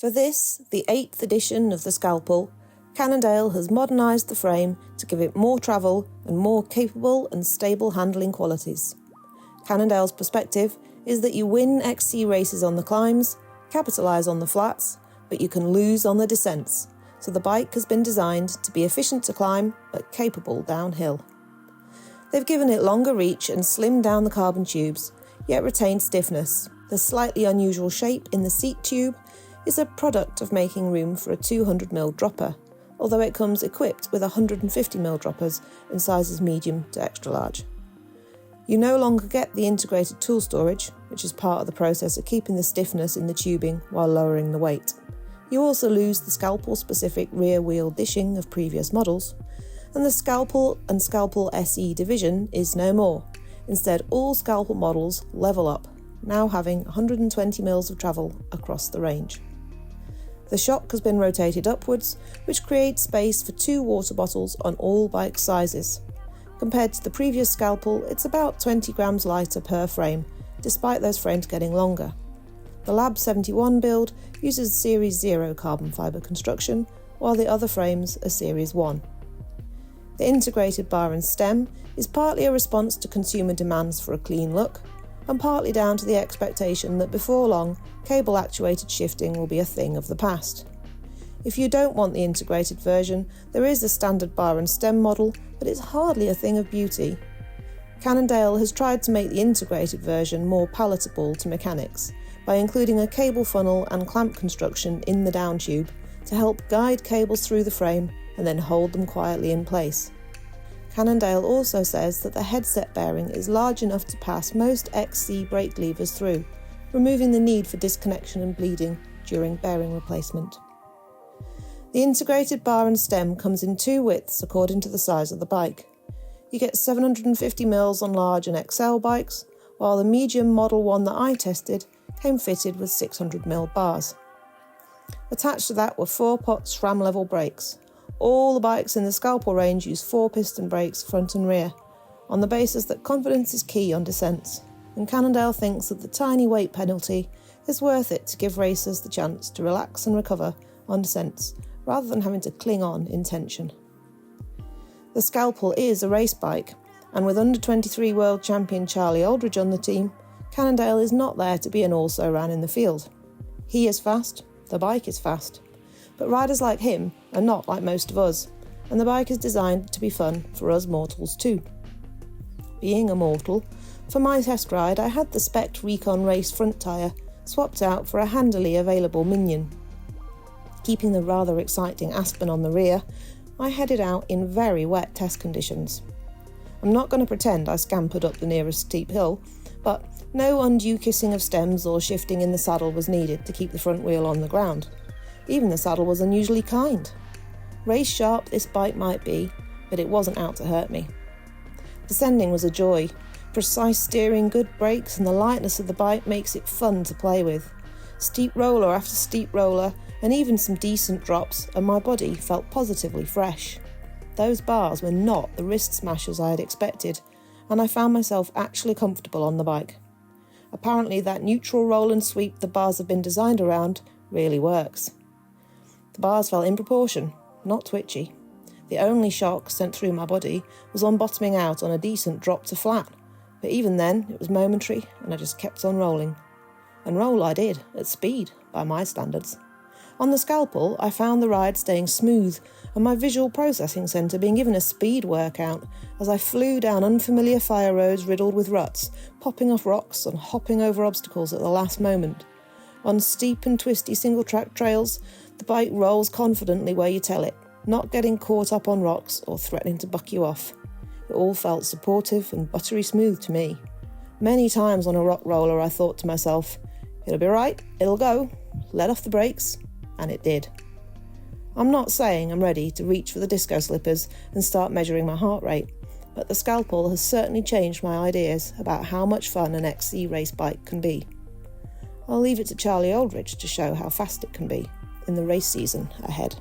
For this, the 8th edition of the Scalpel, Cannondale has modernised the frame to give it more travel and more capable and stable handling qualities. Cannondale's perspective is that you win XC races on the climbs, capitalise on the flats, but you can lose on the descents, so the bike has been designed to be efficient to climb but capable downhill. They've given it longer reach and slimmed down the carbon tubes, yet retained stiffness. The slightly unusual shape in the seat tube is a product of making room for a 200mm dropper, although it comes equipped with 150mm droppers in sizes medium to extra large. You no longer get the integrated tool storage, which is part of the process of keeping the stiffness in the tubing while lowering the weight. You also lose the Scalpel-specific rear wheel dishing of previous models, and the Scalpel and Scalpel SE division is no more. Instead, all Scalpel models level up, now having 120mm of travel across the range. The shock has been rotated upwards, which creates space for 2 water bottles on all bike sizes. Compared to the previous Scalpel, it's about 20 grams lighter per frame, despite those frames getting longer. The Lab 71 build uses Series 0 carbon fibre construction, while the other frames are Series 1. The integrated bar and stem is partly a response to consumer demands for a clean look, and partly down to the expectation that before long, cable-actuated shifting will be a thing of the past. If you don't want the integrated version, there is a standard bar and stem model, but it's hardly a thing of beauty. Cannondale has tried to make the integrated version more palatable to mechanics by including a cable funnel and clamp construction in the down tube to help guide cables through the frame and then hold them quietly in place. Cannondale also says that the headset bearing is large enough to pass most XC brake levers through, removing the need for disconnection and bleeding during bearing replacement. The integrated bar and stem comes in 2 widths according to the size of the bike. You get 750mm on large and XL bikes, while the medium Model 1 that I tested came fitted with 600mm bars. Attached to that were 4-pot SRAM level brakes. All the bikes in the Scalpel range use 4-piston brakes front and rear, on the basis that confidence is key on descents, and Cannondale thinks that the tiny weight penalty is worth it to give racers the chance to relax and recover on descents, rather than having to cling on in tension. The Scalpel is a race bike, and with under-23 world champion Charlie Aldridge on the team, Cannondale is not there to be an also-ran in the field. He is fast, the bike is fast, but riders like him are not like most of us, and the bike is designed to be fun for us mortals too. Being a mortal, for my test ride I had the spec Recon Race front tyre swapped out for a handily available Minion. Keeping the rather exciting Aspen on the rear, I headed out in very wet test conditions. I'm not going to pretend I scampered up the nearest steep hill, but no undue kissing of stems or shifting in the saddle was needed to keep the front wheel on the ground. Even the saddle was unusually kind. Race sharp this bike might be, but it wasn't out to hurt me. Descending was a joy. Precise steering, good brakes, and the lightness of the bike makes it fun to play with. Steep roller after steep roller, and even some decent drops, and my body felt positively fresh. Those bars were not the wrist smashers I had expected, and I found myself actually comfortable on the bike. Apparently that neutral roll and sweep the bars have been designed around really works. The bars fell in proportion, not twitchy. The only shock sent through my body was on bottoming out on a decent drop to flat, but even then it was momentary and I just kept on rolling. And roll I did, at speed, by my standards. On the Scalpel, I found the ride staying smooth and my visual processing centre being given a speed workout as I flew down unfamiliar fire roads riddled with ruts, popping off rocks and hopping over obstacles at the last moment. On steep and twisty Singletrack trails, the bike rolls confidently where you tell it, not getting caught up on rocks or threatening to buck you off. It all felt supportive and buttery smooth to me. Many times on a rock roller I thought to myself, it'll be right, it'll go, let off the brakes, and it did. I'm not saying I'm ready to reach for the disco slippers and start measuring my heart rate, but the Scalpel has certainly changed my ideas about how much fun an XC race bike can be. I'll leave it to Charlie Aldridge to show how fast it can be in the race season ahead.